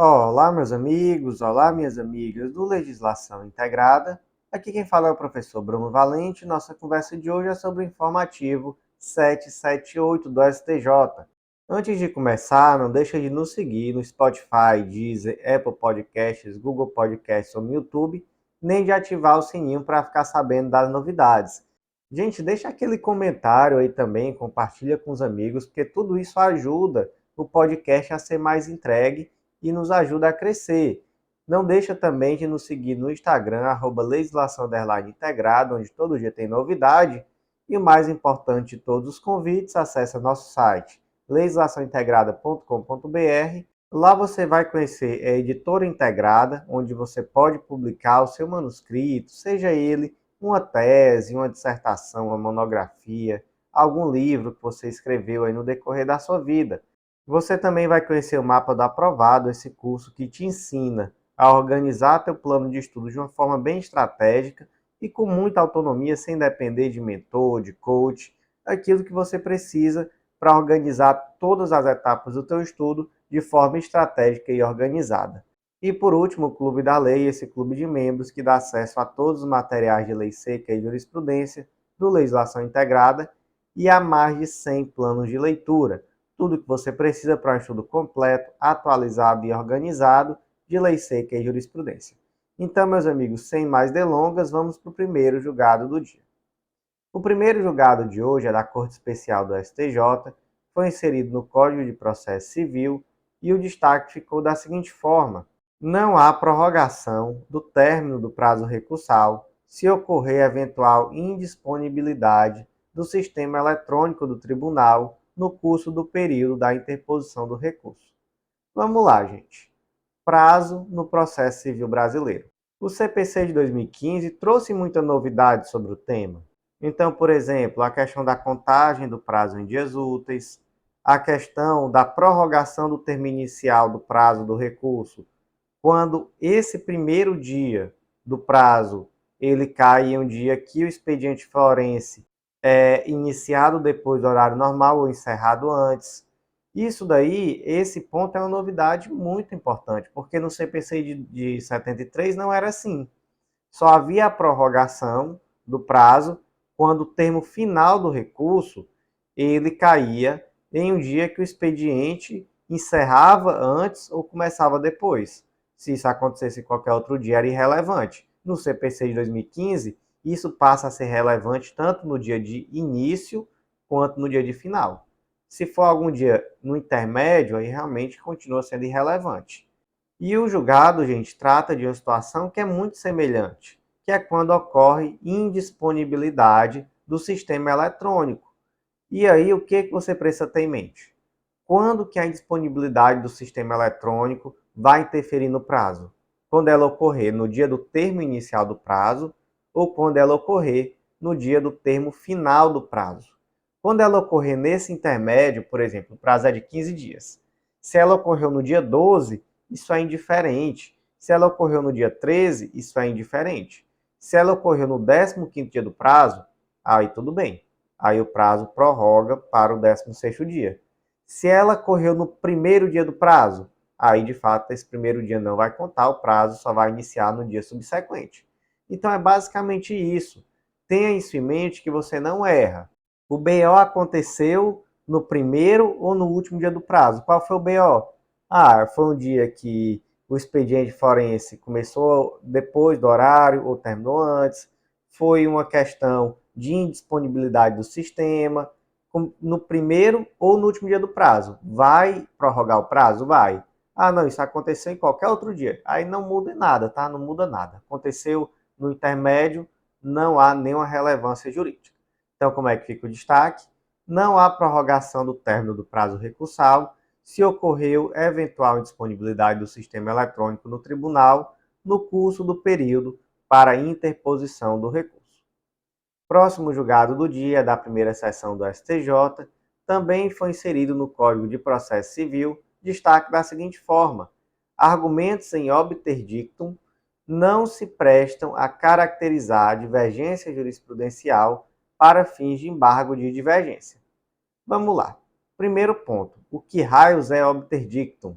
Olá, meus amigos, olá, minhas amigas do Legislação Integrada. Aqui quem fala é o professor Bruno Valente. Nossa conversa de hoje é sobre o informativo 778 do STJ. Antes de começar, não deixa de nos seguir no Spotify, Deezer, Apple Podcasts, Google Podcasts ou no YouTube, nem de ativar o sininho para ficar sabendo das novidades. Gente, deixa aquele comentário aí também, compartilha com os amigos, porque tudo isso ajuda o podcast a ser mais entregue e nos ajuda a crescer. Não deixa também de nos seguir no Instagram, @legislação_integrada, onde todo dia tem novidade. E o mais importante de todos os convites, acesse nosso site legislaçãointegrada.com.br. Lá você vai conhecer a editora integrada, onde você pode publicar o seu manuscrito, seja ele uma tese, uma dissertação, uma monografia, algum livro que você escreveu aí no decorrer da sua vida. Você também vai conhecer o Mapa do Aprovado, esse curso que te ensina a organizar teu plano de estudo de uma forma bem estratégica e com muita autonomia, sem depender de mentor, de coach, aquilo que você precisa para organizar todas as etapas do teu estudo de forma estratégica e organizada. E por último, o Clube da Lei, esse clube de membros que dá acesso a todos os materiais de lei seca e jurisprudência do Legislação Integrada e a mais de 100 planos de leitura. Tudo que você precisa para um estudo completo, atualizado e organizado de lei seca e jurisprudência. Então, meus amigos, sem mais delongas, vamos para o primeiro julgado do dia. O primeiro julgado de hoje é da Corte Especial do STJ, foi inserido no Código de Processo Civil e o destaque ficou da seguinte forma: não há prorrogação do término do prazo recursal se ocorrer eventual indisponibilidade do sistema eletrônico do tribunal no curso do período da interposição do recurso. Vamos lá, gente. Prazo no processo civil brasileiro. O CPC de 2015 trouxe muita novidade sobre o tema. Então, por exemplo, a questão da contagem do prazo em dias úteis, a questão da prorrogação do termo inicial do prazo do recurso, quando esse primeiro dia do prazo ele cai em um dia que o expediente forense é iniciado depois do horário normal ou encerrado antes. Isso daí, esse ponto é uma novidade muito importante, porque no CPC de 73 não era assim. Só havia a prorrogação do prazo quando o termo final do recurso ele caía em um dia que o expediente encerrava antes ou começava depois. Se isso acontecesse em qualquer outro dia, era irrelevante. No CPC de 2015, isso passa a ser relevante tanto no dia de início quanto no dia de final. Se for algum dia no intermédio, aí realmente continua sendo irrelevante. E o julgado, gente, trata de uma situação que é muito semelhante, que é quando ocorre indisponibilidade do sistema eletrônico. E aí, o que você precisa ter em mente? Quando que a indisponibilidade do sistema eletrônico vai interferir no prazo? Quando ela ocorrer no dia do termo inicial do prazo ou quando ela ocorrer no dia do termo final do prazo. Quando ela ocorrer nesse intermédio, por exemplo, o prazo é de 15 dias. Se ela ocorreu no dia 12, isso é indiferente. Se ela ocorreu no dia 13, isso é indiferente. Se ela ocorreu no 15º dia do prazo, aí tudo bem. Aí o prazo prorroga para o 16º dia. Se ela ocorreu no primeiro dia do prazo, aí de fato esse primeiro dia não vai contar, o prazo só vai iniciar no dia subsequente. Então é basicamente isso. Tenha isso em mente que você não erra. O BO aconteceu no primeiro ou no último dia do prazo. Qual foi o BO? Foi um dia que o expediente forense começou depois do horário ou terminou antes. Foi uma questão de indisponibilidade do sistema no primeiro ou no último dia do prazo. Vai prorrogar o prazo? Vai. Não, isso aconteceu em qualquer outro dia. Aí não muda nada, tá? Não muda nada. Aconteceu no intermédio, não há nenhuma relevância jurídica. Então, como é que fica o destaque? Não há prorrogação do término do prazo recursal se ocorreu eventual indisponibilidade do sistema eletrônico no tribunal no curso do período para interposição do recurso. Próximo julgado do dia da primeira sessão do STJ, também foi inserido no Código de Processo Civil destaque da seguinte forma: argumentos em obter dictum não se prestam a caracterizar divergência jurisprudencial para fins de embargo de divergência. Vamos lá. Primeiro ponto: o que raios é obter dictum?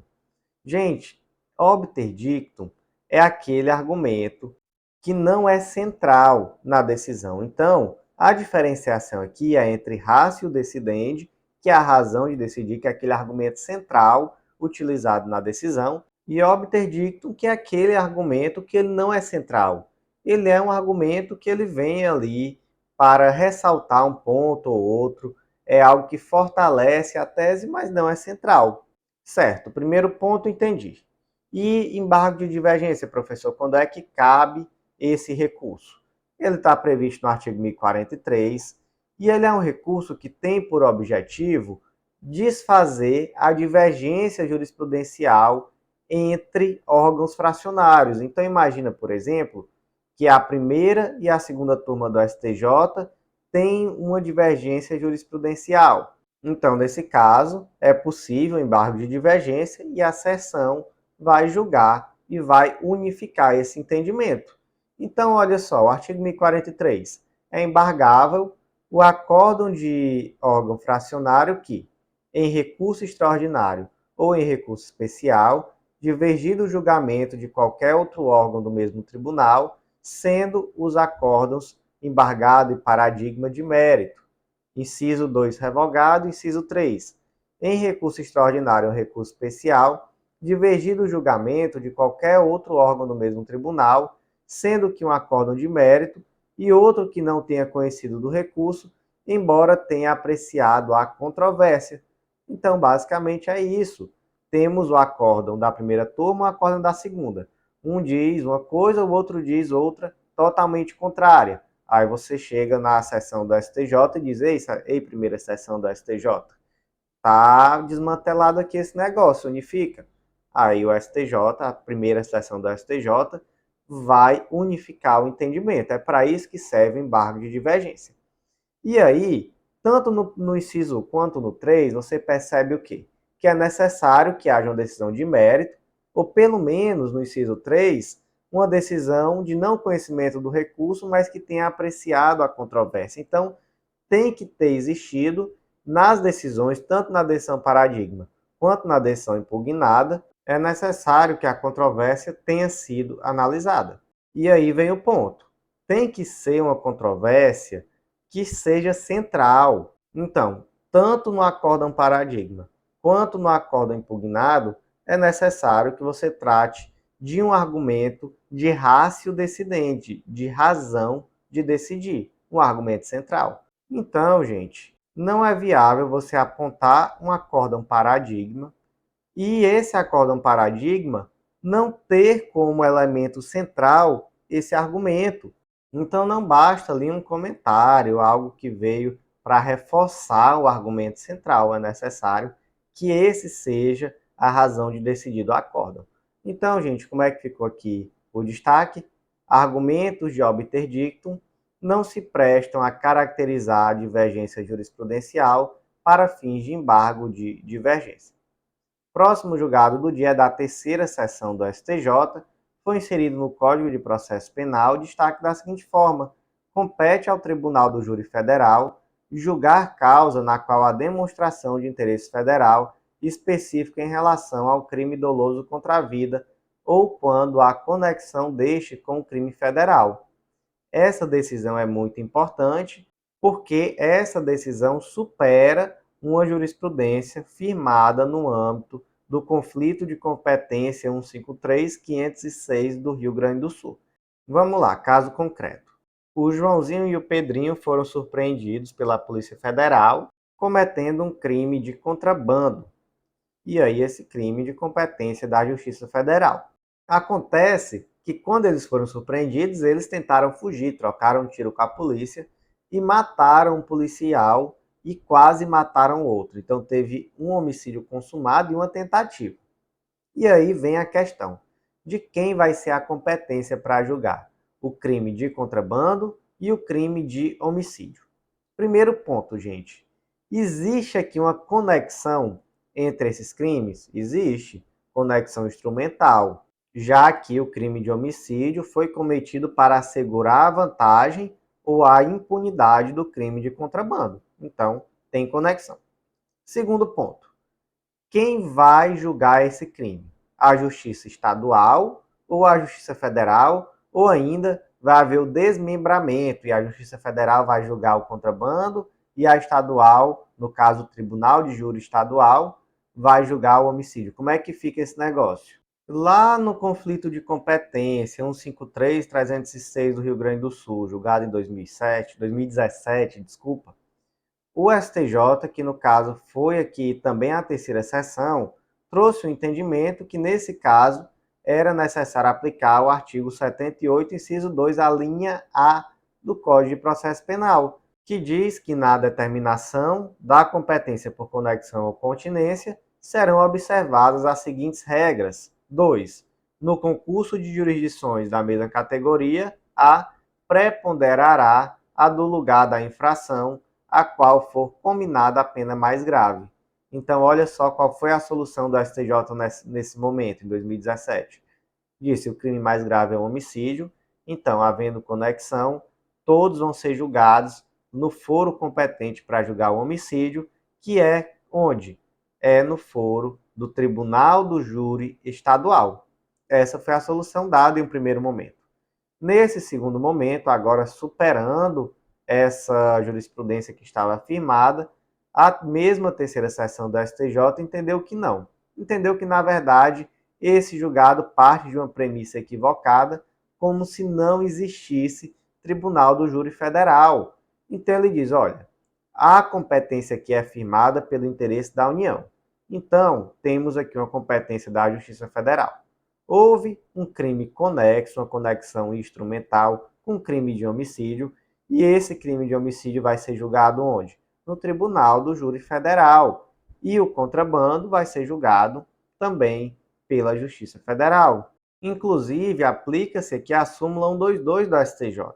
Gente, Obter dictum é aquele argumento que não é central na decisão. Então, a diferenciação aqui é entre ratio decidendi, que é a razão de decidir, que é aquele argumento central utilizado na decisão, e obter dictum, que é aquele argumento que ele não é central. Ele é um argumento que ele vem ali para ressaltar um ponto ou outro, é algo que fortalece a tese, mas não é central. Certo, primeiro ponto, entendi. E embargo de divergência, professor, quando é que cabe esse recurso? Ele está previsto no artigo 1043 e ele é um recurso que tem por objetivo desfazer a divergência jurisprudencial entre órgãos fracionários. Então, imagina, por exemplo, que a primeira e a segunda turma do STJ têm uma divergência jurisprudencial. Então, nesse caso, é possível embargo de divergência e a seção vai julgar e vai unificar esse entendimento. Então, olha só, o artigo 1043 é embargável o acórdão de órgão fracionário que, em recurso extraordinário ou em recurso especial, divergido o julgamento de qualquer outro órgão do mesmo tribunal, sendo os acórdãos embargado e paradigma de mérito. Inciso 2, revogado. Inciso 3, em recurso extraordinário ou recurso especial, divergido o julgamento de qualquer outro órgão do mesmo tribunal, sendo que um acórdão de mérito e outro que não tenha conhecido do recurso, embora tenha apreciado a controvérsia. Então, basicamente é isso. Temos o acórdão da primeira turma e o acórdão da segunda. Um diz uma coisa, o outro diz outra, totalmente contrária. Aí você chega na sessão do STJ e diz, ei, primeira sessão do STJ, tá desmantelado aqui esse negócio, unifica. Aí o STJ, a primeira sessão do STJ, vai unificar o entendimento. É para isso que serve o embargo de divergência. E aí, tanto no inciso 1 quanto no 3, você percebe o quê? Que é necessário que haja uma decisão de mérito, ou pelo menos no inciso 3, uma decisão de não conhecimento do recurso, mas que tenha apreciado a controvérsia. Então, tem que ter existido nas decisões, tanto na decisão paradigma quanto na decisão impugnada, é necessário que a controvérsia tenha sido analisada. E aí vem o ponto. Tem que ser uma controvérsia que seja central. Então, tanto no acórdão paradigma quanto no acórdão impugnado, é necessário que você trate de um argumento de ratio decidente, de razão de decidir, um argumento central. Então, gente, não é viável você apontar um acórdão paradigma e esse acórdão paradigma não ter como elemento central esse argumento. Então não basta ali um comentário, algo que veio para reforçar o argumento central, é necessário que esse seja a razão de decidir do acórdão. Então, gente, como é que ficou aqui o destaque? Argumentos de obter dictum não se prestam a caracterizar a divergência jurisprudencial para fins de embargo de divergência. Próximo julgado do dia é da terceira sessão do STJ, foi inserido no Código de Processo Penal destaque da seguinte forma: compete ao Tribunal do Júri Federal julgar causa na qual há demonstração de interesse federal específico em relação ao crime doloso contra a vida ou quando há conexão deste com o crime federal. Essa decisão é muito importante porque essa decisão supera uma jurisprudência firmada no âmbito do conflito de competência 153.506 do Rio Grande do Sul. Vamos lá, caso concreto. O Joãozinho e o Pedrinho foram surpreendidos pela Polícia Federal cometendo um crime de contrabando. E aí esse crime de competência da Justiça Federal. Acontece que quando eles foram surpreendidos, eles tentaram fugir, trocaram um tiro com a polícia e mataram um policial e quase mataram outro. Então teve um homicídio consumado e uma tentativa. E aí vem a questão de quem vai ser a competência para julgar o crime de contrabando e o crime de homicídio. Primeiro ponto, gente. Existe aqui uma conexão entre esses crimes? Existe conexão instrumental, já que o crime de homicídio foi cometido para assegurar a vantagem ou a impunidade do crime de contrabando. Então, tem conexão. Segundo ponto, quem vai julgar esse crime? a justiça estadual ou a justiça federal, ou ainda vai haver o desmembramento e a justiça federal vai julgar o contrabando e a estadual, no caso o Tribunal de Júri Estadual, vai julgar o homicídio. Como é que fica esse negócio? Lá no conflito de competência 153.306 do Rio Grande do Sul, julgado em 2017, desculpa, o STJ, que no caso foi aqui também a terceira sessão, trouxe o entendimento que nesse caso era necessário aplicar o artigo 78, inciso 2, a linha A do Código de Processo Penal, que diz que na determinação da competência por conexão ou continência serão observadas as seguintes regras. 2. No concurso de jurisdições da mesma categoria, a preponderará a do lugar da infração a qual for combinada a pena mais grave. Então, olha só qual foi a solução do STJ nesse momento, em 2017. Disse que o crime mais grave é o homicídio, então, havendo conexão, todos vão ser julgados no foro competente para julgar o homicídio, que é onde? É no foro do Tribunal do Júri Estadual. Essa foi a solução dada em um primeiro momento. Nesse segundo momento, agora superando essa jurisprudência que estava afirmada, a mesma terceira seção do STJ entendeu que não. Entendeu que, na verdade, esse julgado parte de uma premissa equivocada, como se não existisse Tribunal do Júri Federal. Então ele diz, olha, a competência aqui é firmada pelo interesse da União. Então, temos aqui uma competência da Justiça Federal. Houve um crime conexo, uma conexão instrumental com crime de homicídio, e esse crime de homicídio vai ser julgado onde? No Tribunal do Júri Federal. E o contrabando vai ser julgado também pela Justiça Federal. Inclusive, aplica-se aqui a súmula 122 do STJ.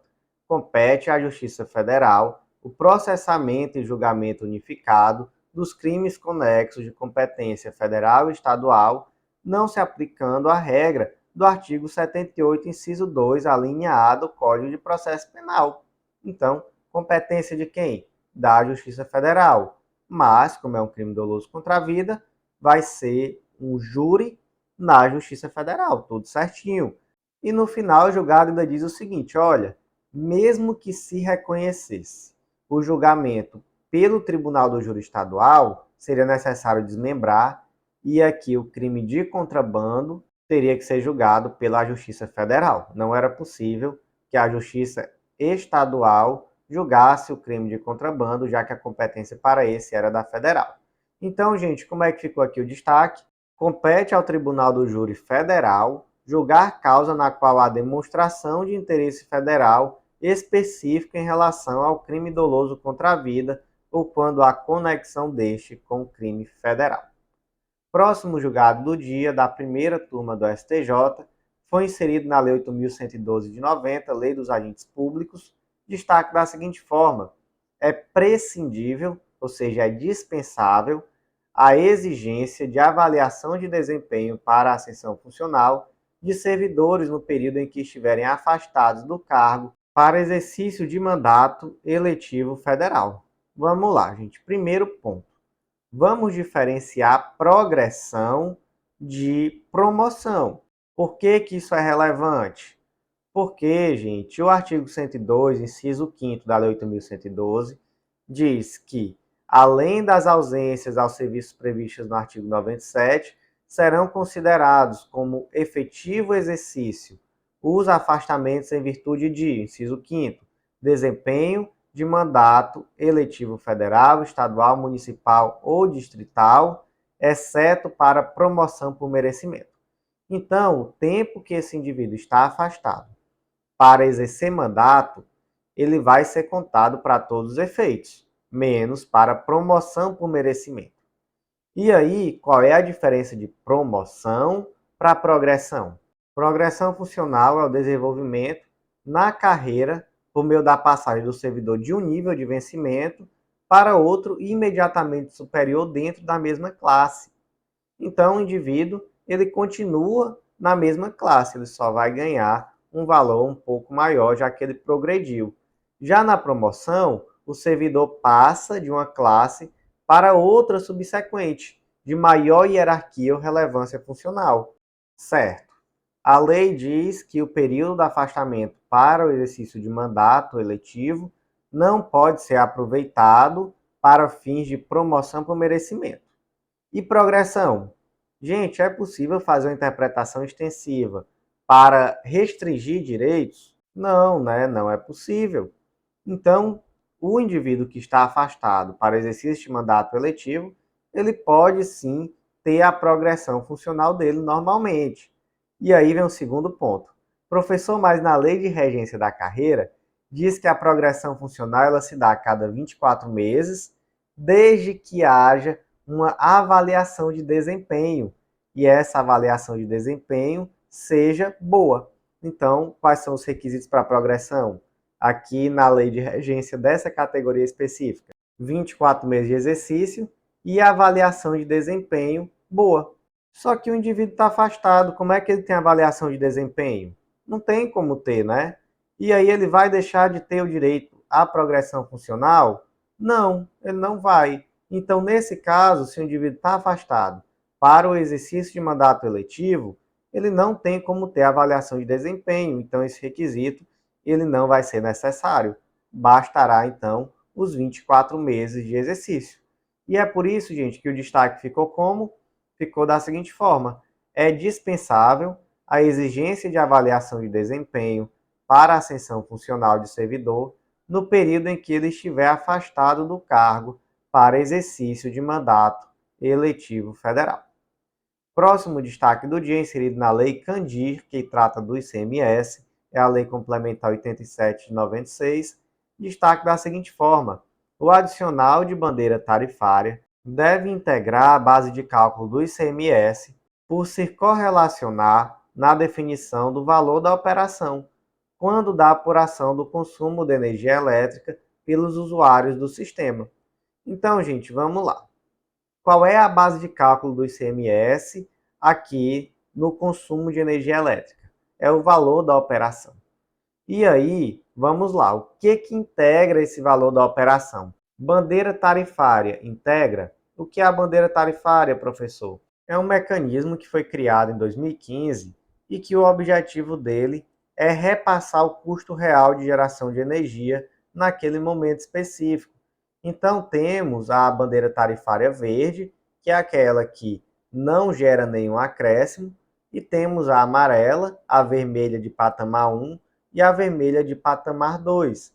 Compete à Justiça Federal o processamento e julgamento unificado dos crimes conexos de competência federal e estadual, não se aplicando a regra do artigo 78, inciso 2, a linha A do Código de Processo Penal. Então, competência de quem? Da Justiça Federal. Mas, como é um crime doloso contra a vida, vai ser um júri na Justiça Federal, tudo certinho. E no final, o julgado ainda diz o seguinte, olha, mesmo que se reconhecesse o julgamento pelo Tribunal do Júri Estadual, seria necessário desmembrar, e aqui o crime de contrabando teria que ser julgado pela Justiça Federal. Não era possível que a Justiça Estadual julgasse o crime de contrabando, já que a competência para esse era da Federal. Então, gente, como é que ficou aqui o destaque? Compete ao Tribunal do Júri Federal julgar causa na qual há demonstração de interesse federal específico em relação ao crime doloso contra a vida ou quando há conexão deste com o crime federal. Próximo julgado do dia da primeira turma do STJ foi inserido na Lei 8.112 de 90, Lei dos Agentes Públicos, destaque da seguinte forma: é prescindível, ou seja, é dispensável, a exigência de avaliação de desempenho para a ascensão funcional de servidores no período em que estiverem afastados do cargo para exercício de mandato eletivo federal. Vamos lá, gente. Primeiro ponto. Vamos diferenciar progressão de promoção. Por que que isso é relevante? Porque, gente, o artigo 102, inciso 5º da Lei 8.112, diz que, além das ausências aos serviços previstos no artigo 97, serão considerados como efetivo exercício os afastamentos em virtude de, inciso 5º, desempenho de mandato eletivo federal, estadual, municipal ou distrital, exceto para promoção por merecimento. Então, o tempo que esse indivíduo está afastado para exercer mandato, ele vai ser contado para todos os efeitos, menos para promoção por merecimento. E aí, qual é a diferença de promoção para progressão? Progressão funcional é o desenvolvimento na carreira por meio da passagem do servidor de um nível de vencimento para outro imediatamente superior dentro da mesma classe. Então, o indivíduo ele continua na mesma classe, ele só vai ganhar um valor um pouco maior, já que ele progrediu. Já na promoção, o servidor passa de uma classe para outra subsequente, de maior hierarquia ou relevância funcional. Certo. A lei diz que o período de afastamento para o exercício de mandato eletivo não pode ser aproveitado para fins de promoção por merecimento. E progressão? Gente, é possível fazer uma interpretação extensiva para restringir direitos? Não, né? Não é possível. Então, o indivíduo que está afastado para o exercício de mandato eletivo, ele pode sim ter a progressão funcional dele normalmente. E aí vem o segundo ponto. Professor, mas na lei de regência da carreira, diz que a progressão funcional ela se dá a cada 24 meses, desde que haja uma avaliação de desempenho. E essa avaliação de desempenho seja boa. Então, quais são os requisitos para a progressão? Aqui na lei de regência dessa categoria específica, 24 meses de exercício e avaliação de desempenho boa. Só que o indivíduo está afastado, como é que ele tem avaliação de desempenho? Não tem como ter, né? E aí ele vai deixar de ter o direito à progressão funcional? Não, ele não vai. Então, nesse caso, se o indivíduo está afastado para o exercício de mandato eletivo, ele não tem como ter avaliação de desempenho. Então, esse requisito ele não vai ser necessário. Bastará, então, os 24 meses de exercício. E é por isso, gente, que o destaque ficou como? Ficou da seguinte forma: é dispensável a exigência de avaliação de desempenho para a ascensão funcional de servidor no período em que ele estiver afastado do cargo para exercício de mandato eletivo federal. Próximo destaque do dia, inserido na Lei Candir, que trata do ICMS, é a Lei Complementar 87 de 96, destaque da seguinte forma: o adicional de bandeira tarifária deve integrar a base de cálculo do ICMS por se correlacionar na definição do valor da operação, quando da apuração do consumo de energia elétrica pelos usuários do sistema. Então, gente, vamos lá. Qual é a base de cálculo do ICMS aqui no consumo de energia elétrica? É o valor da operação. E aí, vamos lá, o que integra esse valor da operação? Bandeira tarifária integra? O que é a bandeira tarifária, professor? É um mecanismo que foi criado em 2015 e que o objetivo dele é repassar o custo real de geração de energia naquele momento específico. Então, temos a bandeira tarifária verde, que é aquela que não gera nenhum acréscimo, e temos a amarela, a vermelha de patamar 1 e a vermelha de patamar 2.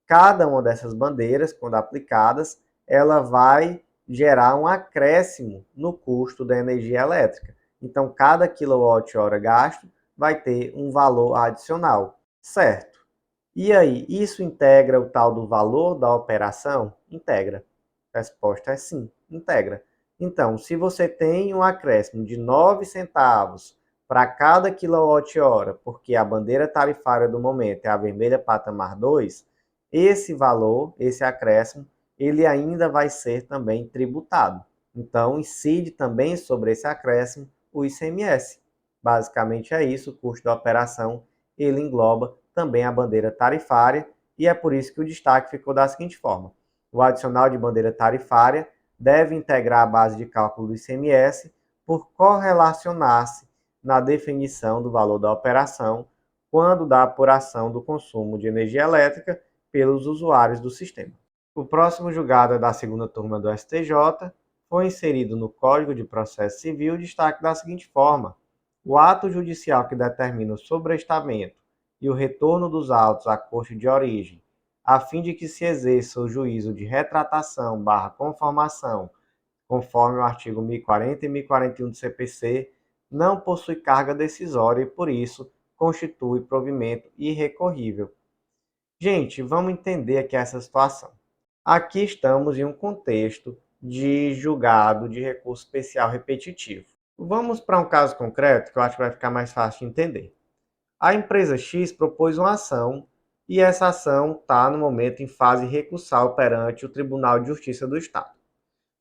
Cada uma dessas bandeiras, quando aplicadas, ela vai gerar um acréscimo no custo da energia elétrica. Então, cada quilowatt-hora gasto vai ter um valor adicional, certo? E aí, isso integra o tal do valor da operação? Integra. A resposta é sim, integra. Então, se você tem um acréscimo de 9 centavos para cada quilowatt-hora, porque a bandeira tarifária do momento é a vermelha patamar 2, esse valor, esse acréscimo, ele ainda vai ser também tributado. Então, incide também sobre esse acréscimo o ICMS. Basicamente é isso, o custo da operação, ele engloba também a bandeira tarifária, e é por isso que o destaque ficou da seguinte forma: o adicional de bandeira tarifária deve integrar a base de cálculo do ICMS por correlacionar-se na definição do valor da operação quando da apuração do consumo de energia elétrica pelos usuários do sistema. O próximo julgado é da segunda turma do STJ, foi inserido no Código de Processo Civil o destaque da seguinte forma: o ato judicial que determina o sobrestamento e o retorno dos autos à corte de origem, a fim de que se exerça o juízo de retratação/conformação, conforme o artigo 1040 e 1041 do CPC, não possui carga decisória e, por isso, constitui provimento irrecorrível. Gente, vamos entender aqui essa situação. Aqui estamos em um contexto de julgado de recurso especial repetitivo. Vamos para um caso concreto que eu acho que vai ficar mais fácil de entender. A empresa X propôs uma ação e essa ação está, no momento, em fase recursal perante o Tribunal de Justiça do Estado.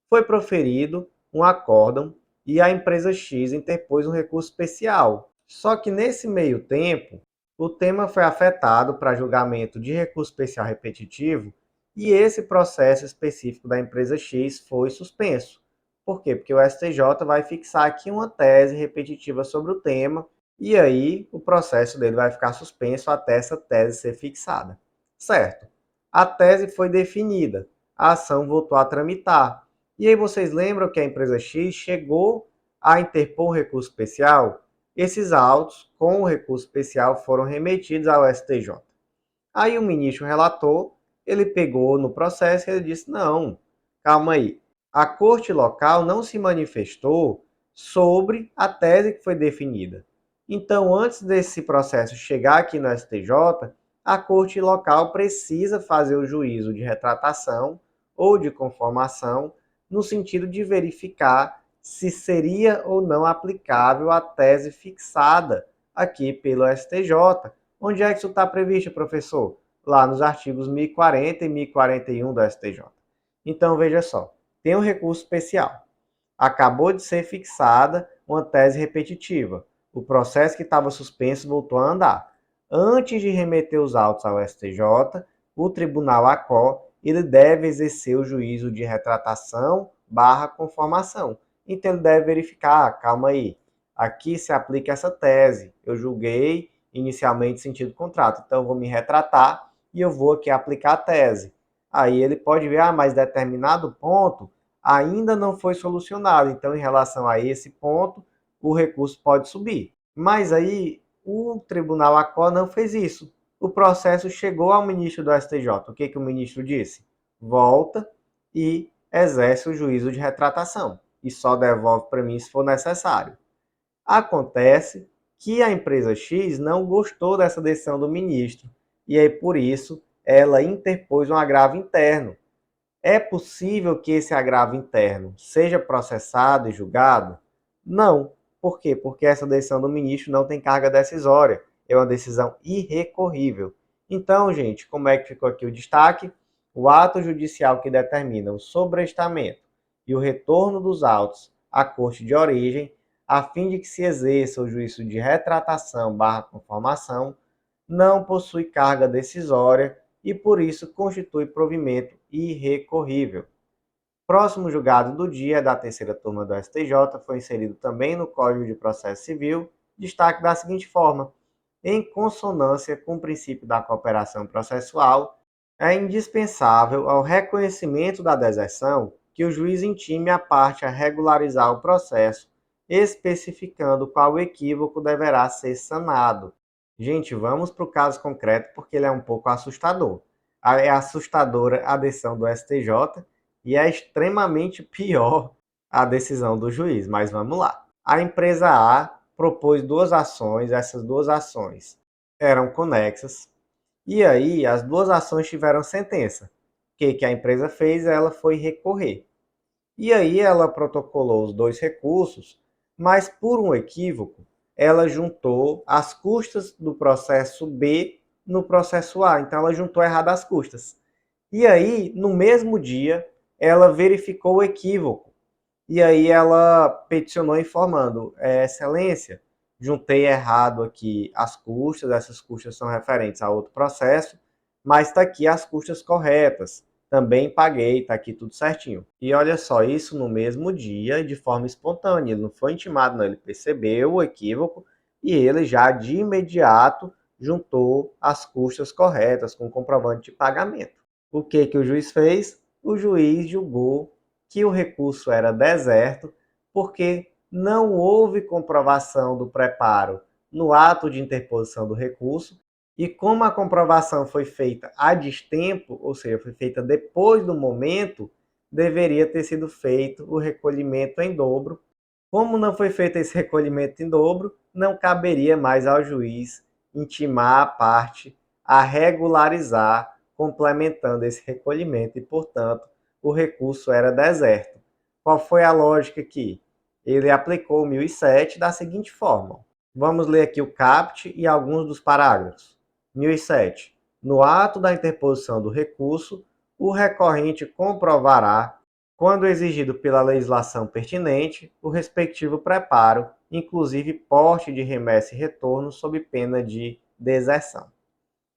Foi proferido um acórdão e a empresa X interpôs um recurso especial. Só que nesse meio tempo, o tema foi afetado para julgamento de recurso especial repetitivo e esse processo específico da empresa X foi suspenso. Por quê? Porque o STJ vai fixar aqui uma tese repetitiva sobre o tema e aí o processo dele vai ficar suspenso até essa tese ser fixada. Certo. A tese foi definida, a ação voltou a tramitar. E aí vocês lembram que a empresa X chegou a interpor um recurso especial? Esses autos, com o recurso especial, foram remetidos ao STJ. Aí o ministro relator, ele pegou no processo e ele disse, não, calma aí, a corte local não se manifestou sobre a tese que foi definida. Então, antes desse processo chegar aqui no STJ, a corte local precisa fazer o juízo de retratação ou de conformação no sentido de verificar se seria ou não aplicável a tese fixada aqui pelo STJ. Onde é que isso está previsto, professor? Lá nos artigos 1040 e 1041 do STJ. Então, veja só, tem um recurso especial. Acabou de ser fixada uma tese repetitiva. O processo que estava suspenso voltou a andar. Antes de remeter os autos ao STJ, o Tribunal ACO ele deve exercer o juízo de retratação barra conformação. Então, ele deve verificar, calma aí, aqui se aplica essa tese. Eu julguei inicialmente sentido contrato, então eu vou me retratar e eu vou aqui aplicar a tese. Aí ele pode ver, mas determinado ponto ainda não foi solucionado. Então, em relação a esse ponto, o recurso pode subir. Mas aí o Tribunal ACO não fez isso. O processo chegou ao ministro do STJ. O que o ministro disse? Volta e exerce o juízo de retratação. E só devolve para mim se for necessário. Acontece que a empresa X não gostou dessa decisão do ministro. E aí, por isso, ela interpôs um agravo interno. É possível que esse agravo interno seja processado e julgado? Não. Por quê? Porque essa decisão do ministro não tem carga decisória. É uma decisão irrecorrível. Então, gente, como é que ficou aqui o destaque? O ato judicial que determina o sobrestamento e o retorno dos autos à corte de origem, a fim de que se exerça o juízo de retratação barra conformação, não possui carga decisória e, por isso, constitui provimento irrecorrível. Próximo julgado do dia da terceira turma do STJ foi inserido também no Código de Processo Civil, destaque da seguinte forma: em consonância com o princípio da cooperação processual, é indispensável ao reconhecimento da deserção que o juiz intime a parte a regularizar o processo, especificando qual equívoco deverá ser sanado. Gente, vamos para o caso concreto porque ele é um pouco assustador. É assustadora a decisão do STJ e é extremamente pior a decisão do juiz, mas vamos lá. A empresa A propôs duas ações, essas duas ações eram conexas, e aí as duas ações tiveram sentença. O que a empresa fez? Ela foi recorrer. E aí ela protocolou os dois recursos, mas por um equívoco, ela juntou as custas do processo B no processo A. Então ela juntou errado as custas. E aí, no mesmo dia, ela verificou o equívoco. E aí ela peticionou informando, excelência, juntei errado aqui as custas, essas custas são referentes a outro processo, mas está aqui as custas corretas. Também paguei, está aqui tudo certinho. E olha só, isso no mesmo dia, de forma espontânea. Ele não foi intimado, não. Ele percebeu o equívoco e ele já de imediato juntou as custas corretas com o comprovante de pagamento. O que o juiz fez? O juiz julgou que o recurso era deserto porque não houve comprovação do preparo no ato de interposição do recurso e como a comprovação foi feita a destempo, ou seja, foi feita depois do momento, deveria ter sido feito o recolhimento em dobro. Como não foi feito esse recolhimento em dobro, não caberia mais ao juiz intimar a parte a regularizar, complementando esse recolhimento e, portanto, o recurso era deserto. Qual foi a lógica aqui? Ele aplicou o 1007 da seguinte forma. Vamos ler aqui o caput e alguns dos parágrafos. 1007. No ato da interposição do recurso, o recorrente comprovará, quando exigido pela legislação pertinente, o respectivo preparo, inclusive porte de remessa e retorno sob pena de deserção.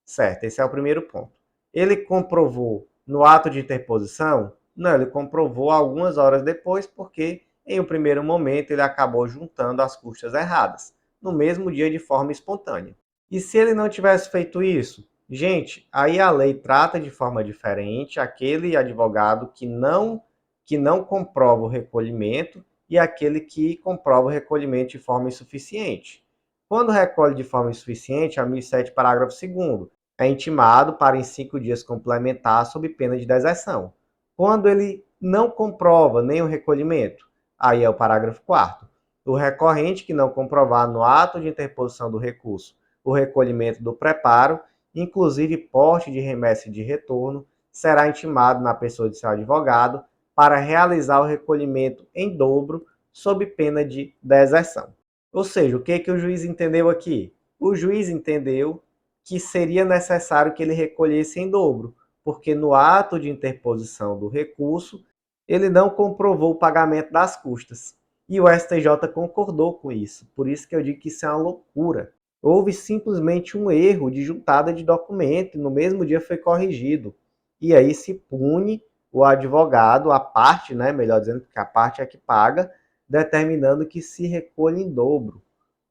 Certo, esse é o primeiro ponto. Ele comprovou no ato de interposição? Não, ele comprovou algumas horas depois, porque em um primeiro momento ele acabou juntando as custas erradas, no mesmo dia de forma espontânea. E se ele não tivesse feito isso? Gente, aí a lei trata de forma diferente aquele advogado que não comprova o recolhimento e aquele que comprova o recolhimento de forma insuficiente. Quando recolhe de forma insuficiente, a 1007, parágrafo 2º, é intimado para em 5 dias complementar sob pena de deserção. Quando ele não comprova nem o recolhimento, aí é o parágrafo 4º. O recorrente que não comprovar no ato de interposição do recurso o recolhimento do preparo, inclusive porte de remessa de retorno, será intimado na pessoa de seu advogado para realizar o recolhimento em dobro sob pena de deserção. Ou seja, o que o juiz entendeu aqui? O juiz entendeu que seria necessário que ele recolhesse em dobro, porque no ato de interposição do recurso, ele não comprovou o pagamento das custas. E o STJ concordou com isso. Por isso que eu digo que isso é uma loucura. Houve simplesmente um erro de juntada de documento, e no mesmo dia foi corrigido. E aí se pune o advogado, a parte, né, melhor dizendo, que a parte é que paga, determinando que se recolha em dobro,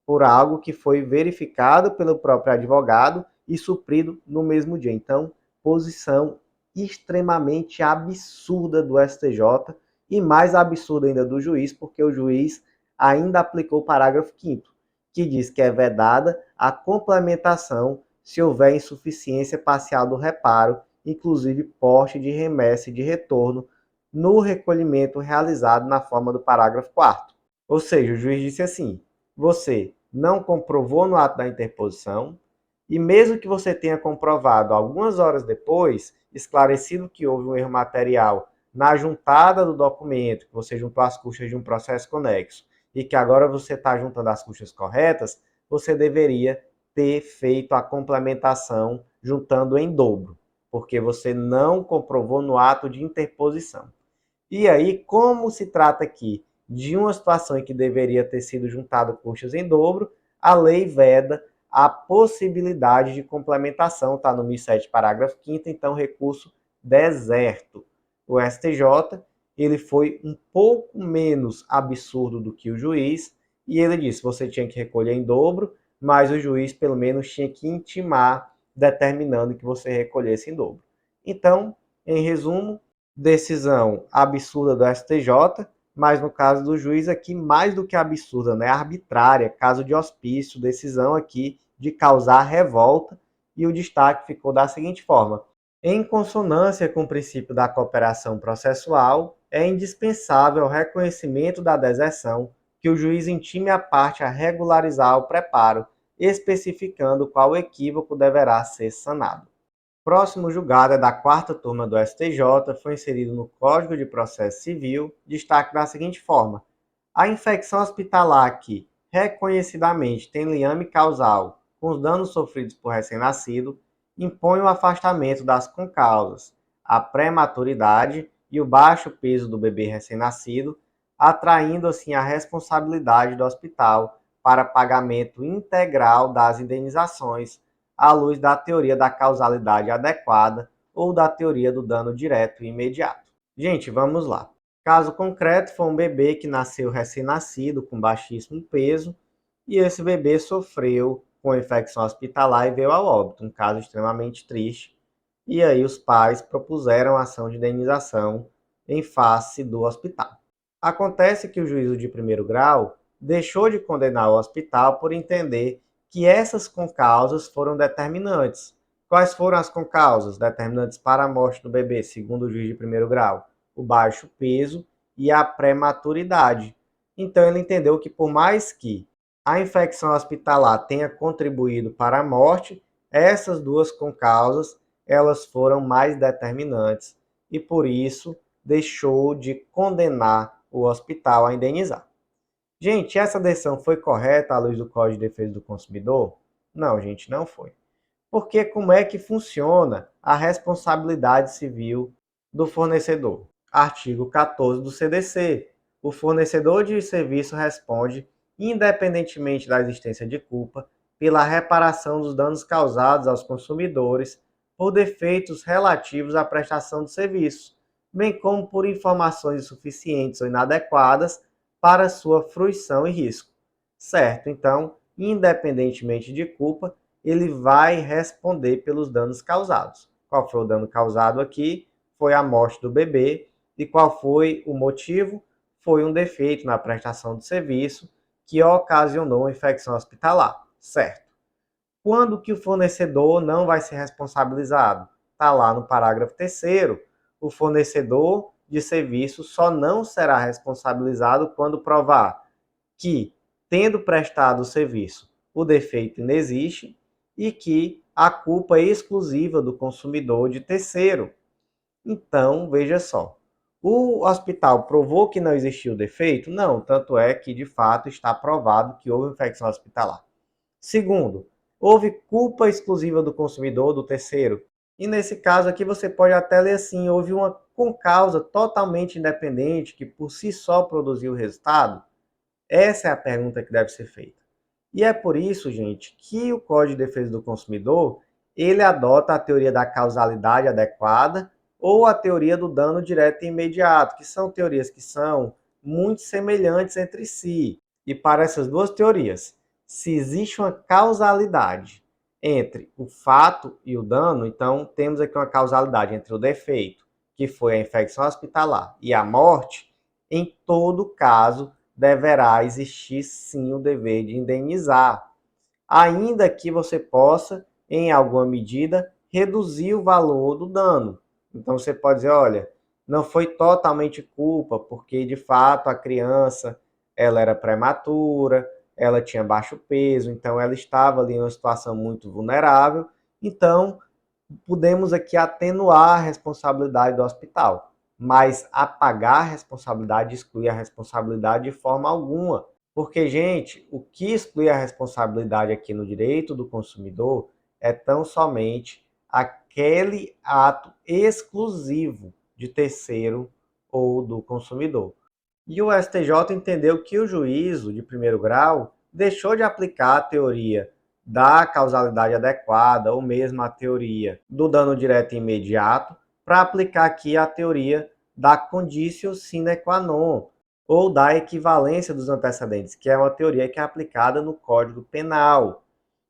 por algo que foi verificado pelo próprio advogado e suprido no mesmo dia. Então, posição extremamente absurda do STJ e mais absurda ainda do juiz, porque o juiz ainda aplicou o parágrafo 5º, que diz que é vedada a complementação se houver insuficiência parcial do reparo, inclusive porte de remessa e de retorno, no recolhimento realizado na forma do parágrafo 4º. Ou seja, o juiz disse assim: você não comprovou no ato da interposição, e mesmo que você tenha comprovado algumas horas depois, esclarecido que houve um erro material na juntada do documento, que você juntou as custas de um processo conexo, e que agora você está juntando as custas corretas, você deveria ter feito a complementação juntando em dobro, porque você não comprovou no ato de interposição. E aí, como se trata aqui de uma situação em que deveria ter sido juntado custas em dobro, a lei veda a possibilidade de complementação, está no 1007, parágrafo 5º, então recurso deserto. O STJ, ele foi um pouco menos absurdo do que o juiz, e ele disse, você tinha que recolher em dobro, mas o juiz pelo menos tinha que intimar, determinando que você recolhesse em dobro. Então, em resumo, decisão absurda do STJ, mas no caso do juiz aqui, mais do que absurda, né? Arbitrária, caso de hospício, decisão aqui de causar revolta, e o destaque ficou da seguinte forma: em consonância com o princípio da cooperação processual, é indispensável o reconhecimento da deserção que o juiz intime a parte a regularizar o preparo, especificando qual equívoco deverá ser sanado. Próximo julgado é da quarta turma do STJ, foi inserido no Código de Processo Civil, destaque da seguinte forma: a infecção hospitalar que, reconhecidamente, tem liame causal com os danos sofridos por recém-nascido, impõe o afastamento das concausas, a prematuridade e o baixo peso do bebê recém-nascido, atraindo assim a responsabilidade do hospital para pagamento integral das indenizações à luz da teoria da causalidade adequada ou da teoria do dano direto e imediato. Gente, vamos lá. Caso concreto, foi um bebê que nasceu recém-nascido, com baixíssimo peso, e esse bebê sofreu com infecção hospitalar e veio ao óbito, um caso extremamente triste. E aí os pais propuseram ação de indenização em face do hospital. Acontece que o juízo de primeiro grau deixou de condenar o hospital por entender que essas concausas foram determinantes. Quais foram as concausas determinantes para a morte do bebê, segundo o juiz de primeiro grau? O baixo peso e a prematuridade. Então ele entendeu que por mais que a infecção hospitalar tenha contribuído para a morte, essas duas concausas elas foram mais determinantes e por isso deixou de condenar o hospital a indenizar. Gente, essa decisão foi correta à luz do Código de Defesa do Consumidor? Não, gente, não foi. Porque como é que funciona a responsabilidade civil do fornecedor? Artigo 14 do CDC. O fornecedor de serviço responde, independentemente da existência de culpa, pela reparação dos danos causados aos consumidores por defeitos relativos à prestação do serviço, bem como por informações insuficientes ou inadequadas para sua fruição e risco. Certo? Então, independentemente de culpa, ele vai responder pelos danos causados. Qual foi o dano causado aqui? Foi a morte do bebê. E qual foi o motivo? Foi um defeito na prestação de serviço que ocasionou uma infecção hospitalar. Certo? Quando que o fornecedor não vai ser responsabilizado? Está lá no parágrafo 3º. O fornecedor de serviço só não será responsabilizado quando provar que, tendo prestado o serviço, o defeito inexiste e que a culpa é exclusiva do consumidor de terceiro. Então, veja só. O hospital provou que não existiu defeito? Não, tanto é que, de fato, está provado que houve infecção hospitalar. Segundo, houve culpa exclusiva do consumidor, do terceiro. E nesse caso aqui você pode até ler assim, houve uma concausa totalmente independente que por si só produziu o resultado? Essa é a pergunta que deve ser feita. E é por isso, gente, que o Código de Defesa do Consumidor, ele adota a teoria da causalidade adequada ou a teoria do dano direto e imediato, que são teorias que são muito semelhantes entre si. E para essas duas teorias, se existe uma causalidade entre o fato e o dano, então temos aqui uma causalidade entre o defeito, que foi a infecção hospitalar, e a morte, em todo caso, deverá existir sim o dever de indenizar, ainda que você possa, em alguma medida, reduzir o valor do dano. Então você pode dizer, olha, não foi totalmente culpa, porque de fato a criança ela era prematura, ela tinha baixo peso, então ela estava ali em uma situação muito vulnerável, então podemos aqui atenuar a responsabilidade do hospital, mas apagar a responsabilidade, excluir a responsabilidade de forma alguma. Porque, gente, o que exclui a responsabilidade aqui no direito do consumidor é tão somente aquele ato exclusivo de terceiro ou do consumidor. E o STJ entendeu que o juízo de primeiro grau deixou de aplicar a teoria da causalidade adequada ou mesmo a teoria do dano direto e imediato para aplicar aqui a teoria da conditio sine qua non ou da equivalência dos antecedentes, que é uma teoria que é aplicada no Código Penal.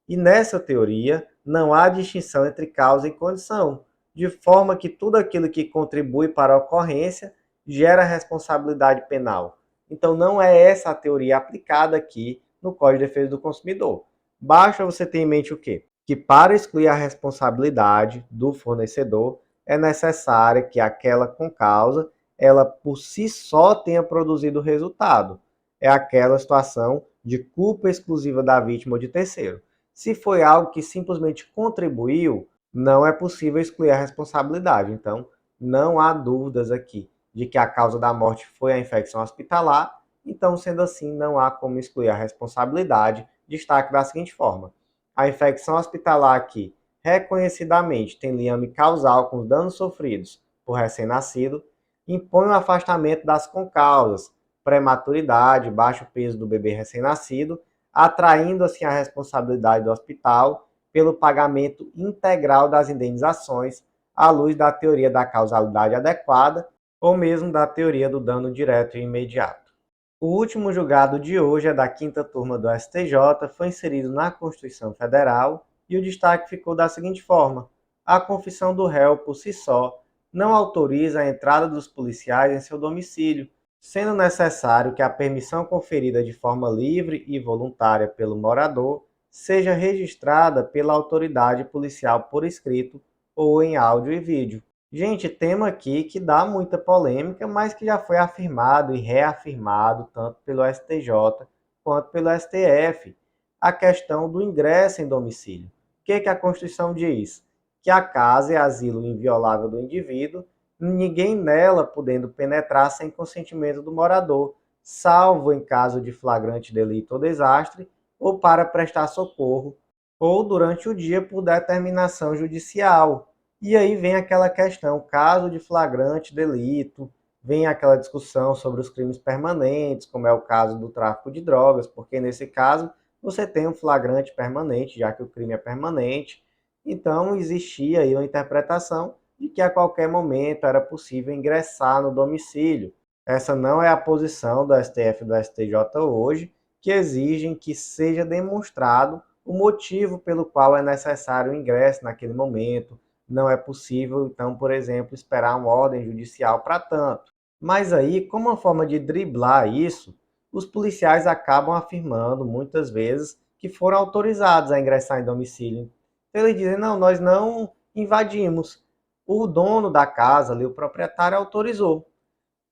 E nessa teoria não há distinção entre causa e condição, de forma que tudo aquilo que contribui para a ocorrência gera responsabilidade penal. Então não é essa a teoria aplicada aqui no Código de Defesa do Consumidor. Basta você ter em mente o quê? Que para excluir a responsabilidade do fornecedor é necessário que aquela concausa ela por si só tenha produzido o resultado. É aquela situação de culpa exclusiva da vítima ou de terceiro. Se foi algo que simplesmente contribuiu, não é possível excluir a responsabilidade. Então, não há dúvidas aqui de que a causa da morte foi a infecção hospitalar. Então, sendo assim, não há como excluir a responsabilidade. Destaque da seguinte forma: a infecção hospitalar aqui, reconhecidamente, tem liame causal com os danos sofridos por recém-nascido, impõe o afastamento das concausas, prematuridade, baixo peso do bebê recém-nascido, atraindo assim a responsabilidade do hospital pelo pagamento integral das indenizações à luz da teoria da causalidade adequada ou mesmo da teoria do dano direto e imediato. O último julgado de hoje é da quinta turma do STJ, foi inserido na Constituição Federal e o destaque ficou da seguinte forma: a confissão do réu por si só não autoriza a entrada dos policiais em seu domicílio, sendo necessário que a permissão conferida de forma livre e voluntária pelo morador seja registrada pela autoridade policial por escrito ou em áudio e vídeo. Gente, tema aqui que dá muita polêmica, mas que já foi afirmado e reafirmado tanto pelo STJ quanto pelo STF, a questão do ingresso em domicílio. O que a Constituição diz? Que a casa é asilo inviolável do indivíduo, ninguém nela podendo penetrar sem consentimento do morador, salvo em caso de flagrante delito ou desastre, ou para prestar socorro, ou durante o dia por determinação judicial. E aí vem aquela questão, caso de flagrante delito, vem aquela discussão sobre os crimes permanentes, como é o caso do tráfico de drogas, porque nesse caso você tem um flagrante permanente, já que o crime é permanente. Então existia aí uma interpretação de que a qualquer momento era possível ingressar no domicílio. Essa não é a posição do STF e do STJ hoje, que exigem que seja demonstrado o motivo pelo qual é necessário o ingresso naquele momento. Não é possível, então, por exemplo, esperar uma ordem judicial para tanto. Mas aí, como uma forma de driblar isso, os policiais acabam afirmando muitas vezes que foram autorizados a ingressar em domicílio. Então, eles dizem: não, nós não invadimos. O dono da casa, ali, o proprietário, autorizou.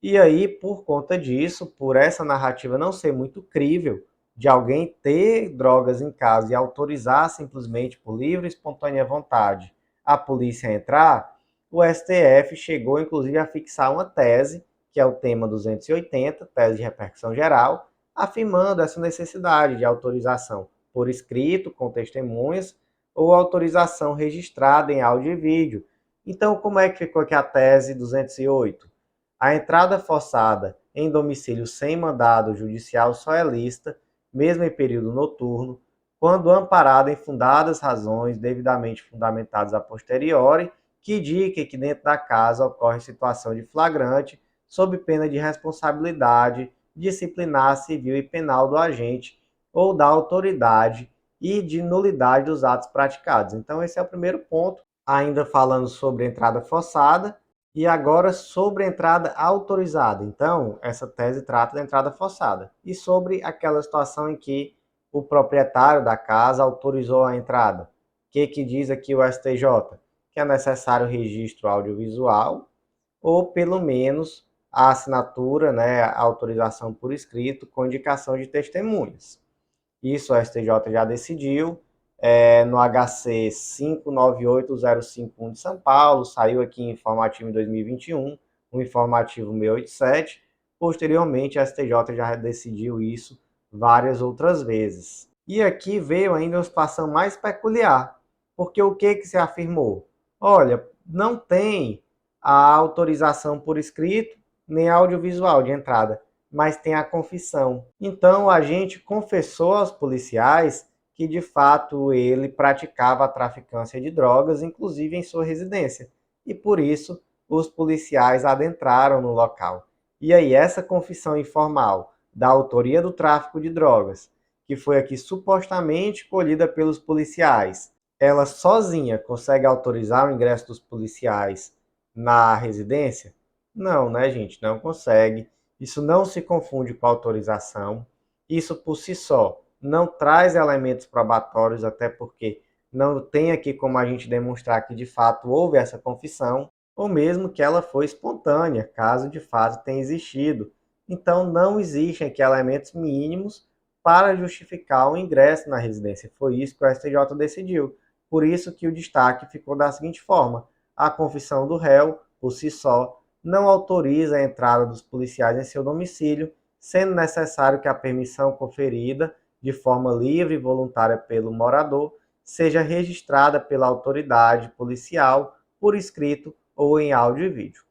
E aí, por conta disso, por essa narrativa não ser muito crível, de alguém ter drogas em casa e autorizar simplesmente por livre e espontânea vontade a polícia entrar, o STF chegou inclusive a fixar uma tese, que é o tema 280, tese de repercussão geral, afirmando essa necessidade de autorização por escrito, com testemunhas, ou autorização registrada em áudio e vídeo. Então, como é que ficou aqui a tese 208? A entrada forçada em domicílio sem mandado judicial só é lícita, mesmo em período noturno, quando amparada em fundadas razões devidamente fundamentadas a posteriori, que indiquem que dentro da casa ocorre situação de flagrante, sob pena de responsabilidade disciplinar civil e penal do agente ou da autoridade e de nulidade dos atos praticados. Então, esse é o primeiro ponto, ainda falando sobre entrada forçada. E agora sobre a entrada autorizada. Então, essa tese trata da entrada forçada. E sobre aquela situação em que o proprietário da casa autorizou a entrada. O que diz aqui o STJ? Que é necessário o registro audiovisual ou pelo menos a assinatura, né, a autorização por escrito com indicação de testemunhas. Isso o STJ já decidiu, no HC 598051 de São Paulo, saiu aqui em informativo em 2021, o informativo 687. Posteriormente, a STJ já decidiu isso várias outras vezes. E aqui veio ainda uma situação mais peculiar, porque o que se afirmou? Olha, não tem a autorização por escrito nem audiovisual de entrada, mas tem a confissão. Então, o agente confessou aos policiais que, de fato, ele praticava a traficância de drogas, inclusive em sua residência. E, por isso, os policiais adentraram no local. E aí, essa confissão informal da autoria do tráfico de drogas, que foi aqui supostamente colhida pelos policiais, ela sozinha consegue autorizar o ingresso dos policiais na residência? Não, né, gente? Não consegue. Isso não se confunde com autorização. Isso por si só não traz elementos probatórios, até porque não tem aqui como a gente demonstrar que de fato houve essa confissão, ou mesmo que ela foi espontânea, caso de fato tenha existido. Então não existem aqui elementos mínimos para justificar o ingresso na residência. Foi isso que o STJ decidiu. Por isso que o destaque ficou da seguinte forma: a confissão do réu, por si só, não autoriza a entrada dos policiais em seu domicílio, sendo necessário que a permissão conferida de forma livre e voluntária pelo morador seja registrada pela autoridade policial por escrito ou em áudio e vídeo.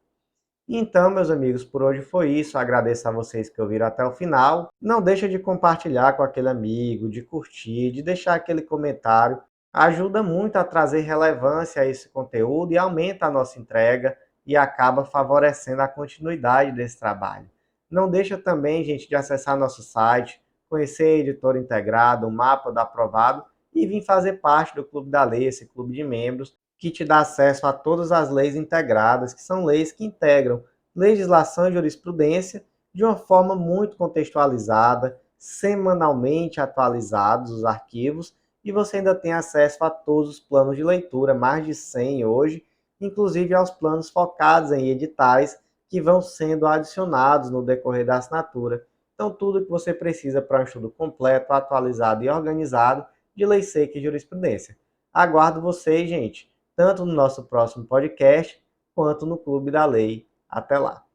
Então, meus amigos, por hoje foi isso. Agradeço a vocês que ouviram até o final. Não deixa de compartilhar com aquele amigo, de curtir, de deixar aquele comentário. Ajuda muito a trazer relevância a esse conteúdo e aumenta a nossa entrega e acaba favorecendo a continuidade desse trabalho. Não deixa também, gente, de acessar nosso site, conhecer a editora integrada, o mapa do aprovado e vir fazer parte do Clube da Lei, esse clube de membros que te dá acesso a todas as leis integradas, que são leis que integram legislação e jurisprudência de uma forma muito contextualizada, semanalmente atualizados os arquivos, e você ainda tem acesso a todos os planos de leitura, mais de 100 hoje, inclusive aos planos focados em editais que vão sendo adicionados no decorrer da assinatura. Então, tudo que você precisa para um estudo completo, atualizado e organizado de lei seca e jurisprudência. Aguardo vocês, gente, tanto no nosso próximo podcast, quanto no Clube da Lei. Até lá!